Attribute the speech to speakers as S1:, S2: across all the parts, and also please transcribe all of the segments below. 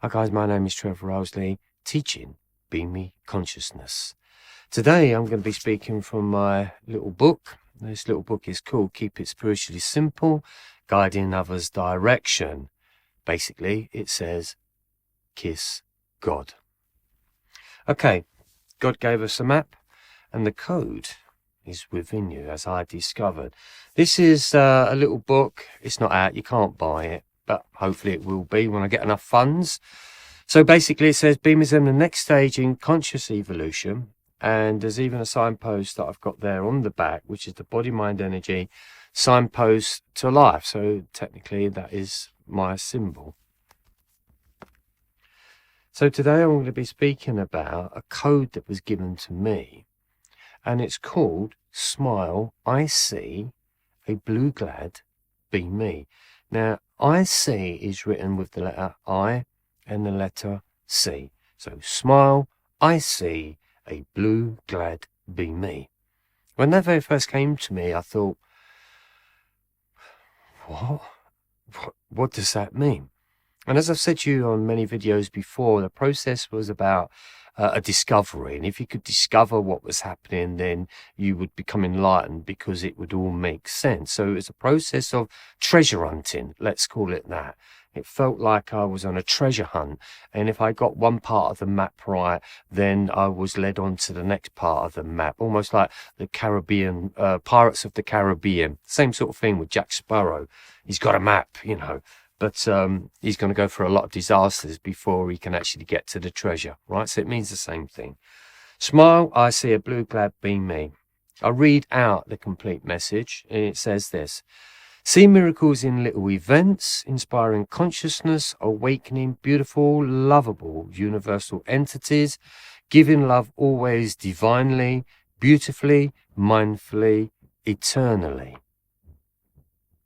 S1: Hi guys, my name is Trevor Owsley, teaching Be Me Consciousness. Today I'm going to be speaking from my little book. This little book is called Keep It Spiritually Simple, Guiding Others' Direction. Basically, it says, kiss God. Okay, God gave us a map and the code is within you, as I discovered. This is a little book. It's not out, you can't buy it, but hopefully it will be when I get enough funds. So basically it says Beam is in the next stage in conscious evolution, and there's even a signpost that I've got there on the back, which is the body, mind, energy signpost to life. So technically that is my symbol. So today I'm going to be speaking about a code that was given to me, and it's called Smile, I See a Blue Glad Be Me. Now, I see is written with the letter I and the letter C. So, smile, I see a blue glad be me. When that very first came to me, I thought, what does that mean? And as I've said to you on many videos before, the process was about a discovery. And if you could discover what was happening, then you would become enlightened because it would all make sense. So it was a process of treasure hunting, let's call it that. It felt like I was on a treasure hunt. And if I got one part of the map right, then I was led on to the next part of the map, almost like the Caribbean, Pirates of the Caribbean. Same sort of thing with Jack Sparrow. He's got a map, you know. But he's going to go for a lot of disasters before he can actually get to the treasure, right? So it means the same thing. Smile, I see a blue glad be me. I'll read out the complete message, and it says this. See miracles in little events, inspiring consciousness, awakening beautiful, lovable, universal entities, giving love always divinely, beautifully, mindfully, eternally.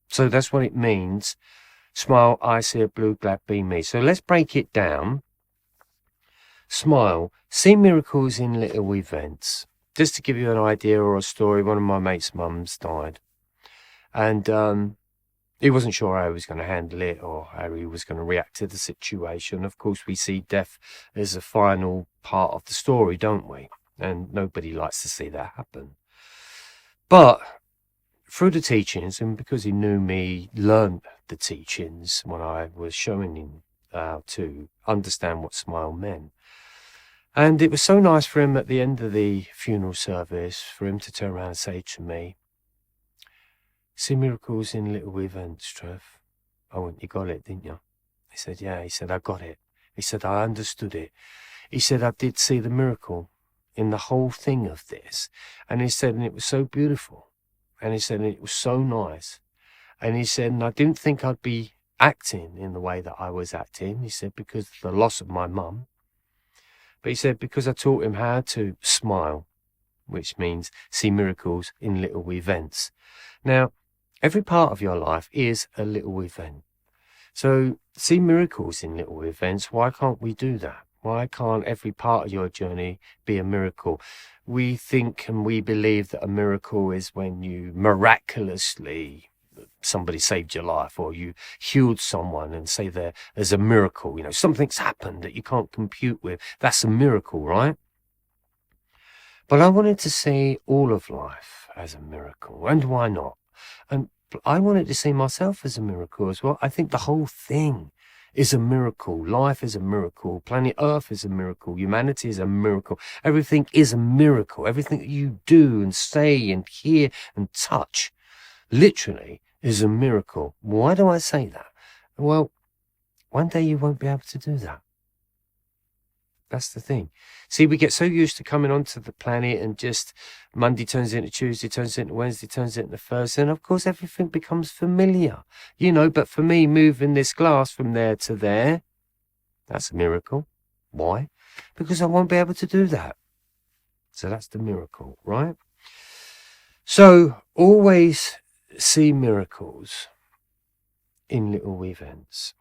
S1: So that's what it means. Smile, I see a blue glad be me. So let's break it down. Smile, see miracles in little events. Just to give you an idea or a story, one of my mate's mums died. And he wasn't sure how he was going to handle it or how he was going to react to the situation. Of course, we see death as a final part of the story, don't we? And nobody likes to see that happen. But through the teachings, and because he knew me, learned the teachings when I was showing him to understand what smile meant. And it was so nice for him at the end of the funeral service, for him to turn around and say to me, see miracles in little events, Trev. I went, you got it, didn't you? He said, yeah. He said, I got it. He said, I understood it. He said, I did see the miracle in the whole thing of this. And he said, and it was so beautiful. And he said, it was so nice. And he said, and I didn't think I'd be acting in the way that I was acting. He said, because of the loss of my mum. But he said, because I taught him how to smile, which means see miracles in little events. Now, every part of your life is a little event. So see miracles in little events. Why can't we do that? Why can't every part of your journey be a miracle? We think and we believe that a miracle is when you miraculously, somebody saved your life or you healed someone and say there's a miracle. You know, something's happened that you can't compute with. That's a miracle, right? But I wanted to see all of life as a miracle. And why not? And I wanted to see myself as a miracle as well. I think the whole thing is a miracle. Life is a miracle. Planet Earth is a miracle. Humanity is a miracle. Everything is a miracle. Everything that you do and say and hear and touch literally is a miracle. Why do I say that? Well, one day you won't be able to do that. That's the thing. See, we get so used to coming onto the planet and just Monday turns into Tuesday, turns into Wednesday, turns into Thursday. And of course, everything becomes familiar, you know. But for me, moving this glass from there to there, that's a miracle. Why? Because I won't be able to do that. So that's the miracle, right? So always see miracles in little events.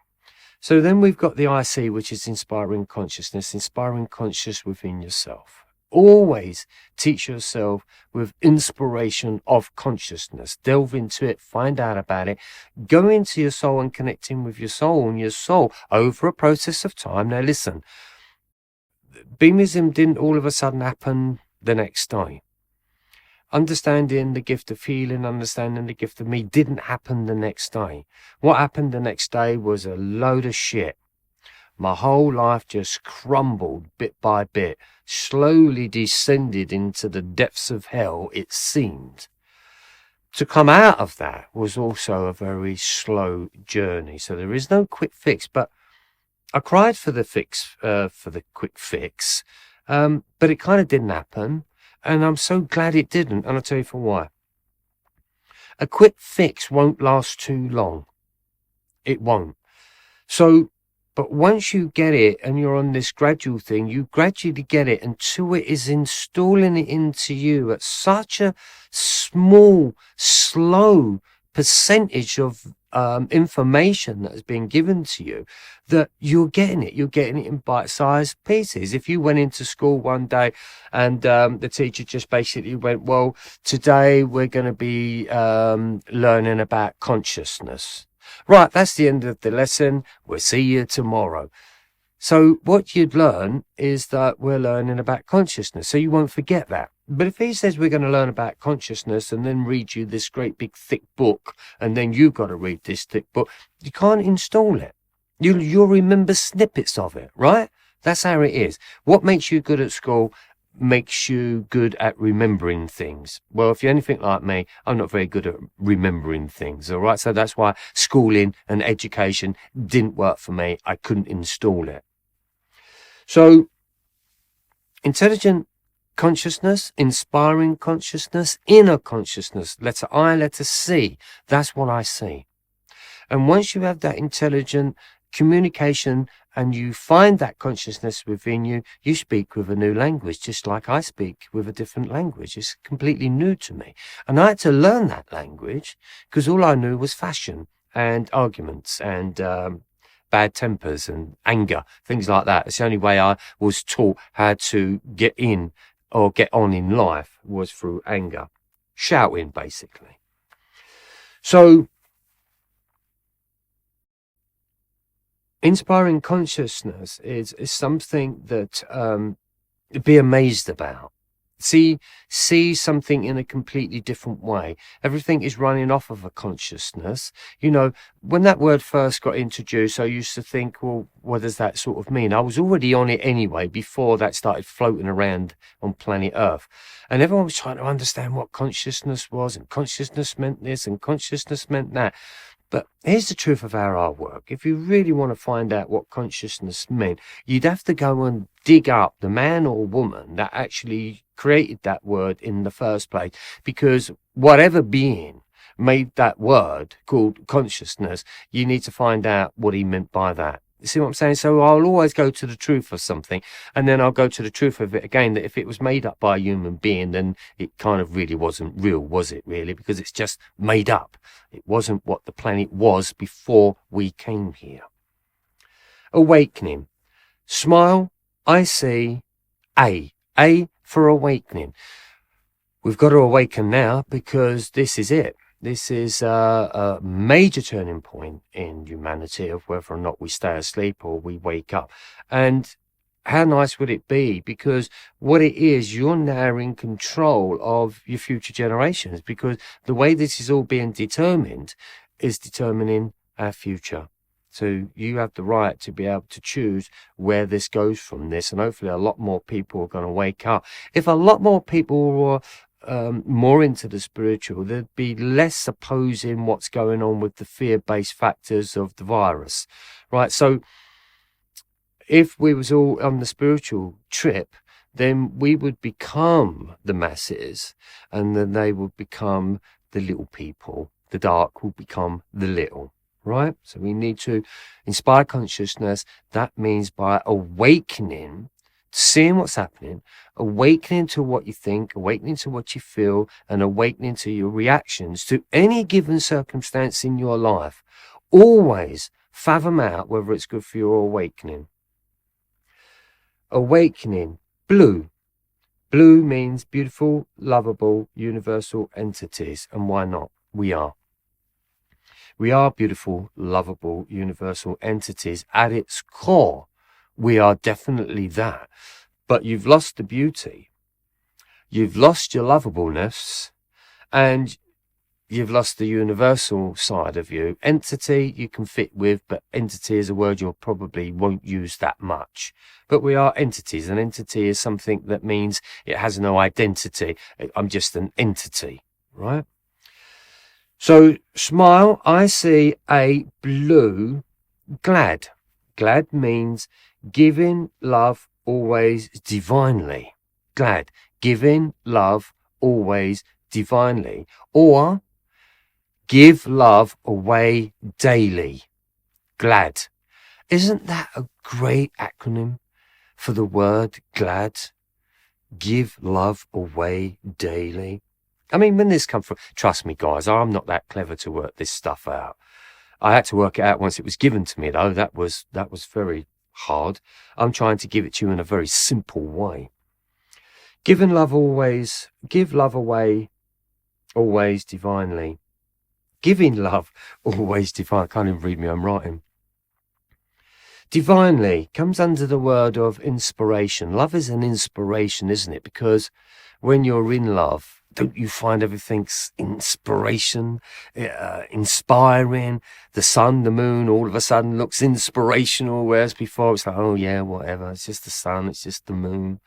S1: So then we've got the IC, which is inspiring consciousness within yourself. Always teach yourself with inspiration of consciousness. Delve into it, find out about it, go into your soul and connecting with your soul and your soul over a process of time. Now listen, beamism didn't all of a sudden happen the next day. Understanding the gift of healing, understanding the gift of me didn't happen the next day. What happened the next day was a load of shit. My whole life just crumbled bit by bit, slowly descended into the depths of hell, it seemed. To come out of that was also a very slow journey. So there is no quick fix, but I cried for the quick fix, but it kind of didn't happen. And I'm so glad it didn't. And I'll tell you for why. A quick fix won't last too long. It won't. So, but once you get it and you're on this gradual thing, you gradually get it until it is installing it into you at such a small, slow percentage of information that has been given to you that you're getting it in bite-sized pieces. If you went into school one day and the teacher just basically went, well, today we're going to be learning about consciousness. Right, that's the end of the lesson. We'll see you tomorrow. So what you'd learn is that we're learning about consciousness, so you won't forget that. But if he says we're going to learn about consciousness and then read you this great big thick book, and then you've got to read this thick book, you can't install it. You'll remember snippets of it, right? That's how it is. What makes you good at school makes you good at remembering things. Well, if you're anything like me, I'm not very good at remembering things, all right? So that's why schooling and education didn't work for me. I couldn't install it. So intelligent consciousness, inspiring consciousness, inner consciousness, letter I, letter C, that's what I see. And once you have that intelligent communication and you find that consciousness within you, you speak with a new language, just like I speak with a different language. It's completely new to me. And I had to learn that language because all I knew was fashion and arguments and bad tempers and anger, things like that. It's the only way I was taught how to get in or get on in life was through anger, shouting basically. So inspiring consciousness is something that be amazed about. See something in a completely different way. Everything is running off of a consciousness. You know, when that word first got introduced, I used to think, well, what does that sort of mean? I was already on it anyway before that started floating around on planet Earth. And everyone was trying to understand what consciousness was, and consciousness meant this, and consciousness meant that. But here's the truth of our artwork. If you really want to find out what consciousness meant, you'd have to go and dig up the man or woman that actually created that word in the first place. Because whatever being made that word called consciousness, you need to find out what he meant by that. You see what I'm saying? So I'll always go to the truth of something, and then I'll go to the truth of it again, that if it was made up by a human being, then it kind of really wasn't real, was it really? Because it's just made up. It wasn't what the planet was before we came here. Awakening. Smile, I see, A for awakening. We've got to awaken now because this is it. This is a major turning point in humanity of whether or not we stay asleep or we wake up. And how nice would it be? Because what it is, you're now in control of your future generations, because the way this is all being determined is determining our future. So you have the right to be able to choose where this goes from this. And hopefully a lot more people are going to wake up. If a lot more people were more into the spiritual, there'd be less opposing what's going on with the fear-based factors of the virus, right? So if we was all on the spiritual trip, then we would become the masses, and then they would become the little people. The dark will become the little, right? So we need to inspire consciousness. That means by awakening, seeing what's happening, awakening to what you think, awakening to what you feel, and awakening to your reactions to any given circumstance in your life. Always fathom out whether it's good for your awakening. Awakening, blue. Blue means beautiful, lovable, universal entities. And why not? We are. We are beautiful, lovable, universal entities. At its core, we are definitely that. But you've lost the beauty. You've lost your lovableness. And you've lost the universal side of you. Entity you can fit with, but entity is a word you probably won't use that much. But we are entities. An entity is something that means it has no identity. I'm just an entity, right? So smile, I see a blue glad. Glad means giving love always divinely. Glad, giving love always divinely. Or give love away daily. Glad. Isn't that a great acronym for the word glad? Give love away daily. I mean, when this comes from, trust me, guys, I'm not that clever to work this stuff out. I had to work it out once it was given to me, though. That was very hard. I'm trying to give it to you in a very simple way. Give love away always divinely. Giving love always divine. I can't even read my own writing. Divinely comes under the word of inspiration. Love is an inspiration, isn't it? Because when you're in love, don't you find everything's inspiration, inspiring? The sun, the moon, all of a sudden looks inspirational, whereas before it's like, oh yeah, whatever. It's just the sun, it's just the moon.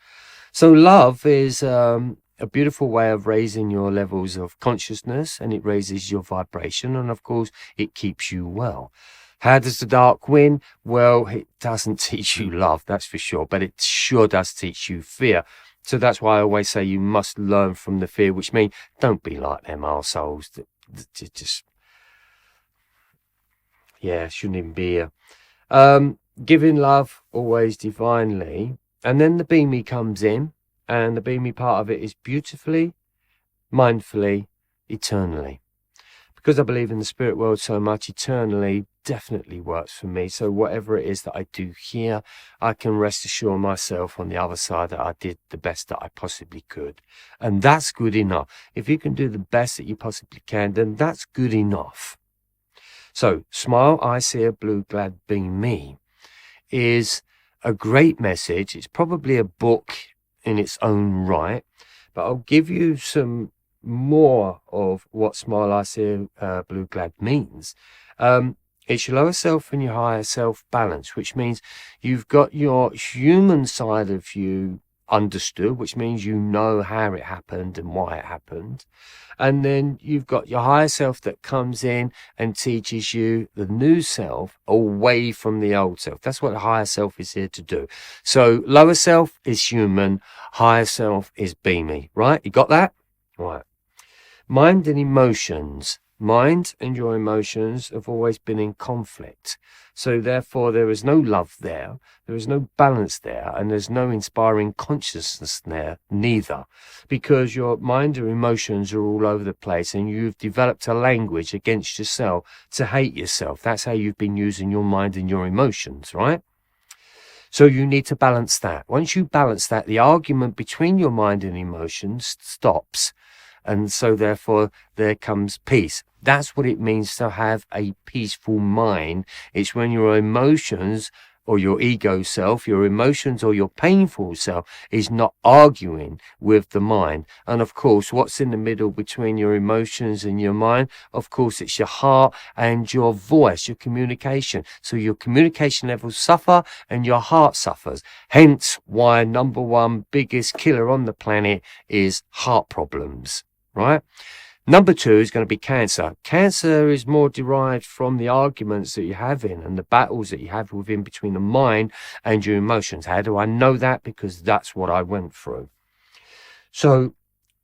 S1: So love is a beautiful way of raising your levels of consciousness, and it raises your vibration, and of course it keeps you well. How does the dark win? Well, it doesn't teach you love, that's for sure, but it sure does teach you fear. So that's why I always say you must learn from the fear, which means don't be like them arseholes that just, yeah, shouldn't even be here. Giving love always divinely. And then the beamy comes in, and the beamy part of it is beautifully, mindfully, eternally. Because I believe in the spirit world so much, eternally definitely works for me. So whatever it is that I do here, I can rest assure myself on the other side that I did the best that I possibly could. And that's good enough. If you can do the best that you possibly can, then that's good enough. So smile, I see a blue glad being me is a great message. It's probably a book in its own right, but I'll give you some more of what smile I see blue glad means. It's your lower self and your higher self balance, which means you've got your human side of you understood, which means you know how it happened and why it happened. And then you've got your higher self that comes in and teaches you the new self away from the old self. That's what the higher self is here to do. So lower self is human, higher self is beamy, right? You got that? Right. Mind and emotions. Mind and your emotions have always been in conflict. So therefore there is no love there, there is no balance there, and there's no inspiring consciousness there neither. Because your mind and emotions are all over the place, and you've developed a language against yourself to hate yourself. That's how you've been using your mind and your emotions, right? So you need to balance that. Once you balance that, the argument between your mind and emotions stops. And so therefore there comes peace. That's what it means to have a peaceful mind. It's when your emotions or your ego self, your emotions or your painful self is not arguing with the mind. And of course, what's in the middle between your emotions and your mind? Of course, it's your heart and your voice, your communication. So your communication levels suffer and your heart suffers. Hence why number one biggest killer on the planet is heart problems. Right? Number two is going to be cancer. Cancer is more derived from the arguments that you have in and the battles that you have within between the mind and your emotions. How do I know that? Because that's what I went through. So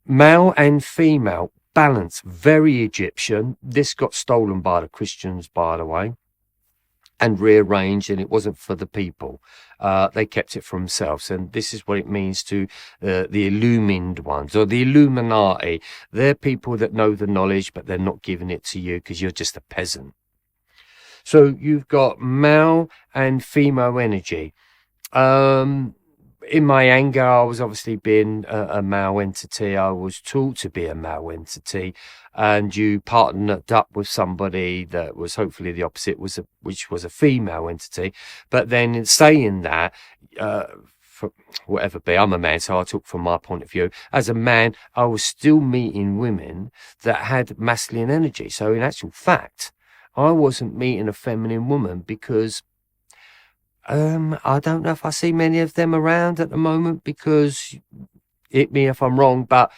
S1: male and female balance, very Egyptian. This got stolen by the Christians, by the way, and rearranged, and it wasn't for the people. They kept it for themselves, and this is what it means to the illumined ones, or the Illuminati. They're people that know the knowledge, but they're not giving it to you because you're just a peasant. So you've got male and female energy. in my anger, I was obviously being a male entity. I was taught to be a male entity, and you partnered up with somebody that was hopefully the opposite, which was a female entity. But then in saying that, for whatever be, I'm a man, so I talk from my point of view. As a man, I was still meeting women that had masculine energy. So in actual fact, I wasn't meeting a feminine woman because I don't know if I see many of them around at the moment, because, hit me if I'm wrong, but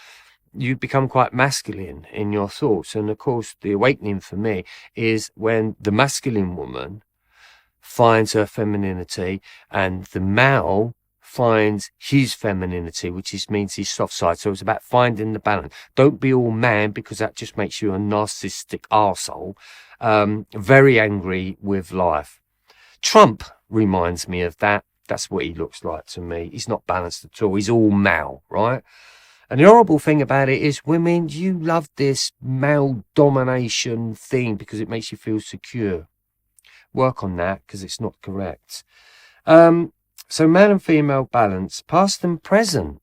S1: you become quite masculine in your thoughts. And of course, the awakening for me is when the masculine woman finds her femininity and the male finds his femininity, which means his soft side. So it's about finding the balance. Don't be all man, because that just makes you a narcissistic arsehole, very angry with life. Trump reminds me of that. That's what he looks like to me. He's not balanced at all. He's all male, right? And the horrible thing about it is, women, you love this male domination thing because it makes you feel secure. Work on that, because it's not correct. So male and female balance, past and present,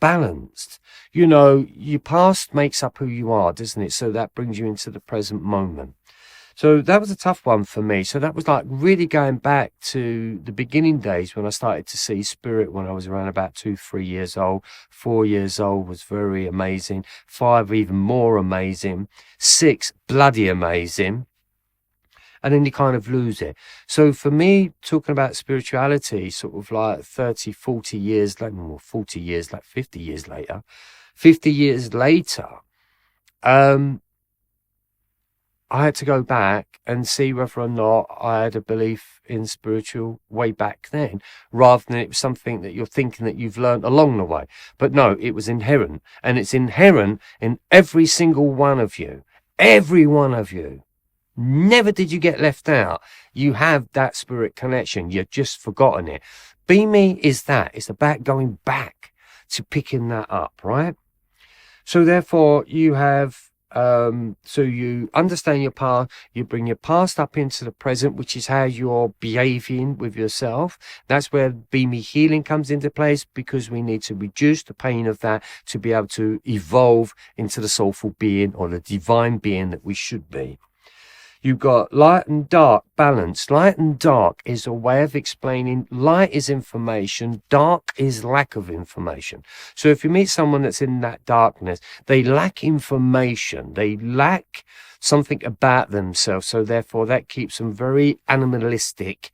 S1: balanced. You know, your past makes up who you are, doesn't it? So that brings you into the present moment. So that was a tough one for me. So that was like really going back to the beginning days when I started to see spirit, when I was around about 2-3 years old. 4 years old was very amazing. 5, even more amazing. 6, bloody amazing. And then you kind of lose it. So for me, talking about spirituality, sort of like 30, 40 years, like 40 years, like 50 years later, 50 years later, I had to go back and see whether or not I had a belief in spiritual way back then, rather than it was something that you're thinking that you've learned along the way. But no, it was inherent, and it's inherent in every single one of you. Every one of you. Never did you get left out. You have that spirit connection. You've just forgotten it. Be Me is that. It's about going back to picking that up, right? So therefore you have, so you understand your past, you bring your past up into the present, which is how you're behaving with yourself. That's where Be Me healing comes into place, because we need to reduce the pain of that to be able to evolve into the soulful being, or the divine being that we should be. You've got light and dark balance. Light and dark is a way of explaining light is information, dark is lack of information. So if you meet someone that's in that darkness, they lack information, they lack something about themselves. So therefore that keeps them very animalistic,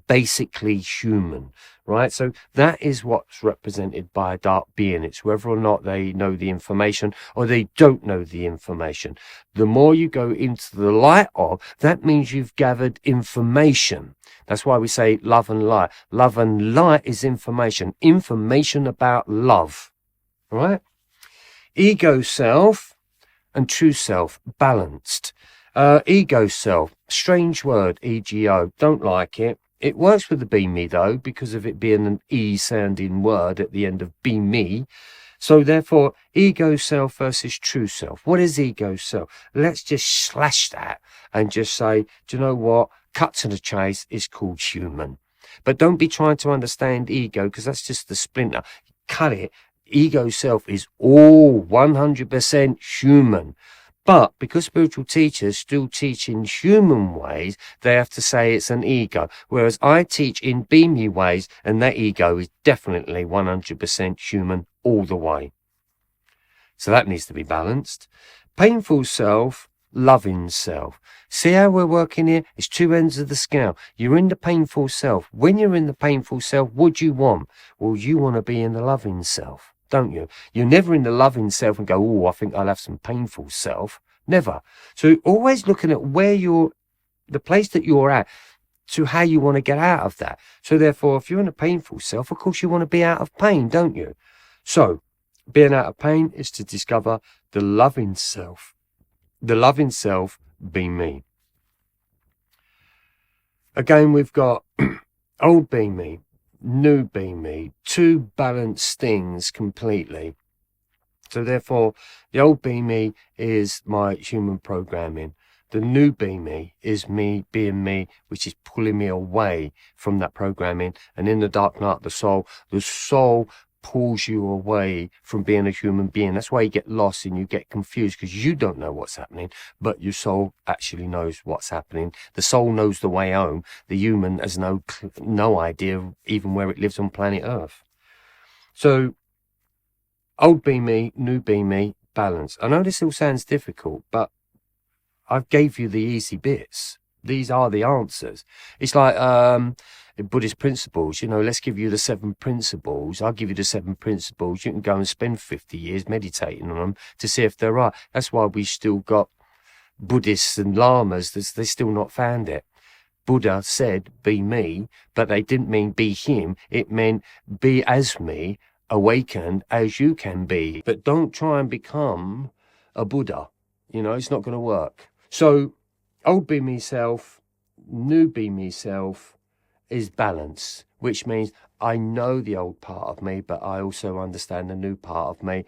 S1: basically human, right? So that is what's represented by a dark being. It's whether or not they know the information or they don't know the information. The more you go into the light of, that means you've gathered information. That's why we say love and light. Love and light is information. Information about love, right? Ego self and true self, balanced. Ego self, strange word, ego, don't like it. It works with the Be Me though, because of it being an E sounding word at the end of Be Me. So therefore, ego self versus true self. What is ego self? Let's just slash that and just say, do you know what? Cut to the chase, is called human. But don't be trying to understand ego, because that's just the splinter. Cut it. Ego self is all 100% human. But because spiritual teachers still teach in human ways, they have to say it's an ego. Whereas I teach in Be Me ways, and that ego is definitely 100% human all the way. So that needs to be balanced. Painful self, loving self. See how we're working here? It's two ends of the scale. You're in the painful self. When you're in the painful self, what do you want? Well, you want to be in the loving self, don't you? You're never in the loving self and go, oh, I think I'll have some painful self. Never. So always looking at where the place that you're at, to how you want to get out of that. So therefore, if you're in a painful self, of course you want to be out of pain, don't you? So being out of pain is to discover the loving self. The loving self, Be Me. Again, we've got old Be Me, new Be Me, two balanced things completely. So therefore, the old Be Me is my human programming. The new be me is me being me, which is pulling me away from that programming. And in the dark night of the soul pulls you away from being a human being. That's why you get lost and you get confused, because you don't know what's happening, but your soul actually knows what's happening. The soul knows the way home. The human has no idea even where it lives on planet Earth. So old be me, new be me, balance. I know this all sounds difficult, but I've gave you the easy bits. These are the answers. It's like Buddhist principles, you know, let's give you the 7 principles. I'll give you the 7 principles. You can go and spend 50 years meditating on them to see if they're right. That's why we still got Buddhists and lamas. They still not found it. Buddha said, be me, but they didn't mean be him. It meant be as me, awakened as you can be. But don't try and become a Buddha. You know, it's not going to work. So, old be me self, new be me self is balance, which means I know the old part of me, but I also understand the new part of me,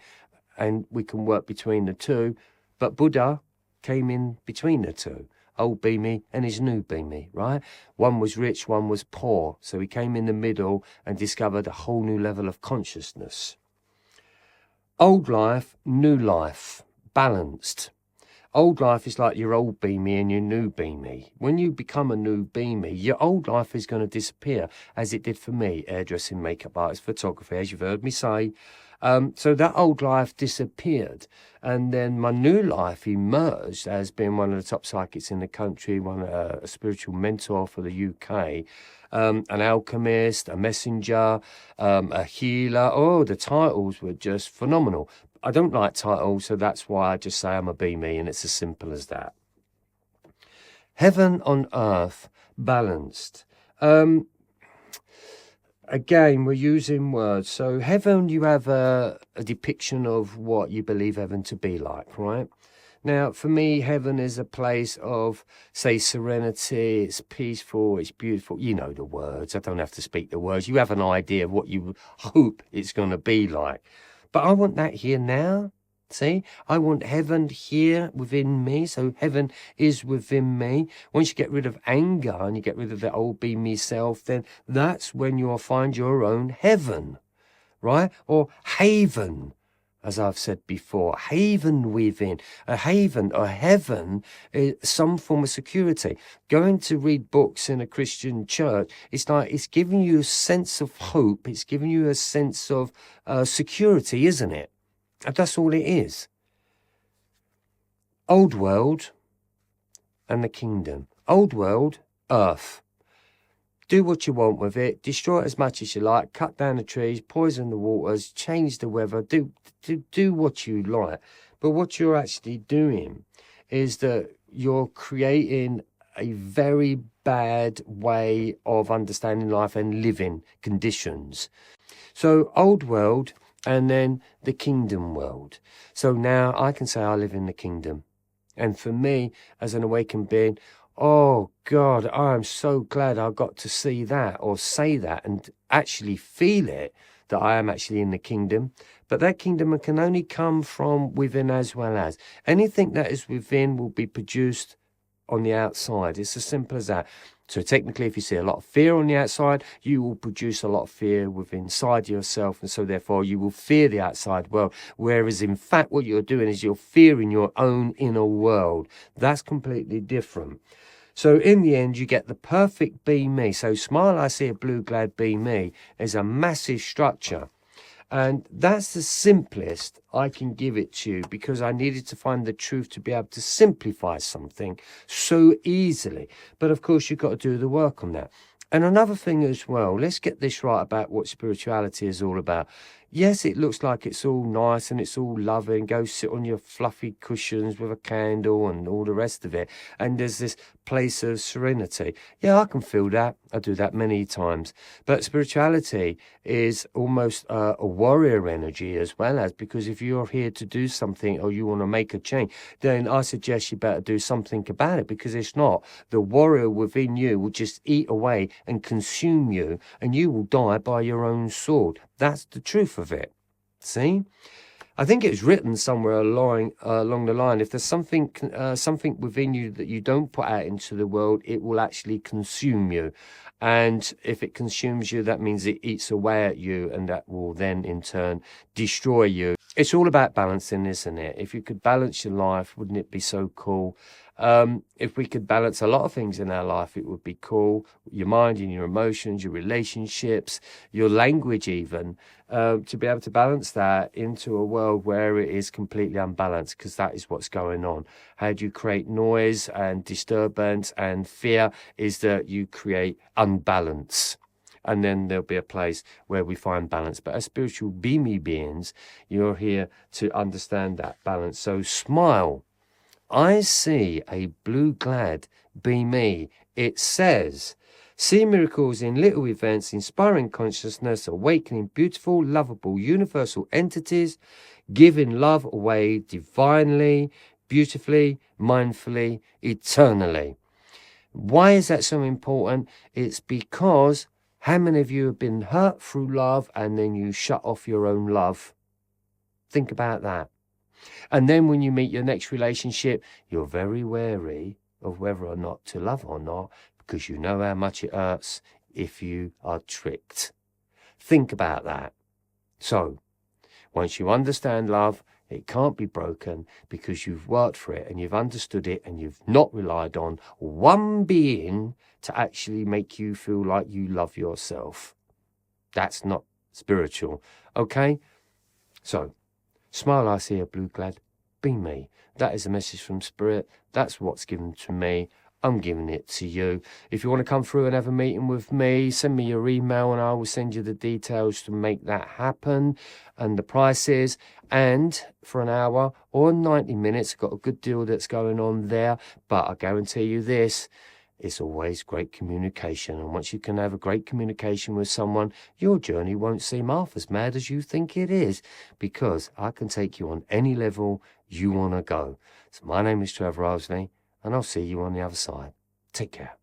S1: and we can work between the two. But Buddha came in between the two, old be me and his new be me, right? One was rich, one was poor, so he came in the middle and discovered a whole new level of consciousness. Old life, new life, balanced. Old life is like your old be me and your new be me. When you become a new be me, your old life is going to disappear, as it did for me, hairdressing, makeup artist, photography, as you've heard me say. So that old life disappeared, and then my new life emerged as being one of the top psychics in the country, a spiritual mentor for the UK, an alchemist, a messenger, a healer. Oh, the titles were just phenomenal. I don't like titles, so that's why I just say I'm a be me, and it's as simple as that. Heaven on earth, balanced. Again, we're using words. So heaven, you have a depiction of what you believe heaven to be like, right? Now, for me, heaven is a place of, say, serenity. It's peaceful. It's beautiful. You know the words. I don't have to speak the words. You have an idea of what you hope it's going to be like. But I want that here now. See, I want heaven here within me. So heaven is within me. Once you get rid of anger and you get rid of the old be me self, then that's when you'll find your own heaven, right? Or haven, as I've said before, haven within. A haven, a heaven, is some form of security. Going to read books in a Christian church, it's like it's giving you a sense of hope. It's giving you a sense of security, isn't it? And that's all it is. Old world and the kingdom. Old world, earth. Do what you want with it. Destroy it as much as you like. Cut down the trees, poison the waters, change the weather. Do what you like. But what you're actually doing is that you're creating a very bad way of understanding life and living conditions. So old world and then the kingdom world. So now I can say I live in the kingdom. And for me, as an awakened being, oh God, I'm so glad I got to see that or say that and actually feel it, that I am actually in the kingdom. But that kingdom can only come from within as well as. Anything that is within will be produced on the outside. It's as simple as that. So technically, if you see a lot of fear on the outside, you will produce a lot of fear within inside yourself, and so therefore you will fear the outside world. Whereas in fact, what you're doing is you're fearing your own inner world. That's completely different. So in the end, you get the perfect be me. So smile, I see a blue glad be me is a massive structure. And that's the simplest I can give it to you, because I needed to find the truth to be able to simplify something so easily. But of course, you've got to do the work on that. And another thing as well, let's get this right about what spirituality is all about. Yes, it looks like it's all nice and it's all loving. Go sit on your fluffy cushions with a candle and all the rest of it. And there's this place of serenity. Yeah, I can feel that. I do that many times. But spirituality is almost a warrior energy as well as, because if you're here to do something or you want to make a change, then I suggest you better do something about it, because if not, the warrior within you will just eat away and consume you, and you will die by your own sword. That's the truth of it. See? I think it was written somewhere along the line, if there's something within you that you don't put out into the world, it will actually consume you. And if it consumes you, that means it eats away at you, and that will then in turn destroy you. It's all about balancing, isn't it? If you could balance your life, wouldn't it be so cool? If we could balance a lot of things in our life, it would be cool. Your mind and your emotions, your relationships, your language even, to be able to balance that into a world where it is completely unbalanced, because that is what's going on. How do you create noise and disturbance and fear? Is that you create unbalance. And then there'll be a place where we find balance. But as spiritual beamy beings, you're here to understand that balance. So smile. I see a blue-clad be me. It says, see miracles in little events, inspiring consciousness, awakening beautiful, lovable, universal entities, giving love away divinely, beautifully, mindfully, eternally. Why is that so important? It's because how many of you have been hurt through love and then you shut off your own love? Think about that. And then when you meet your next relationship, you're very wary of whether or not to love or not, because you know how much it hurts if you are tricked. Think about that. So, once you understand love, it can't be broken because you've worked for it and you've understood it and you've not relied on one being to actually make you feel like you love yourself. That's not spiritual. Okay? So, smile, I see a blue clad, be me. That is a message from Spirit. That's what's given to me. I'm giving it to you. If you want to come through and have a meeting with me, send me your email and I will send you the details to make that happen and the prices. And for an hour or 90 minutes, I've got a good deal that's going on there. But I guarantee you this, it's always great communication. And once you can have a great communication with someone, your journey won't seem half as mad as you think it is, because I can take you on any level you want to go. So my name is Trevor Owsley, and I'll see you on the other side. Take care.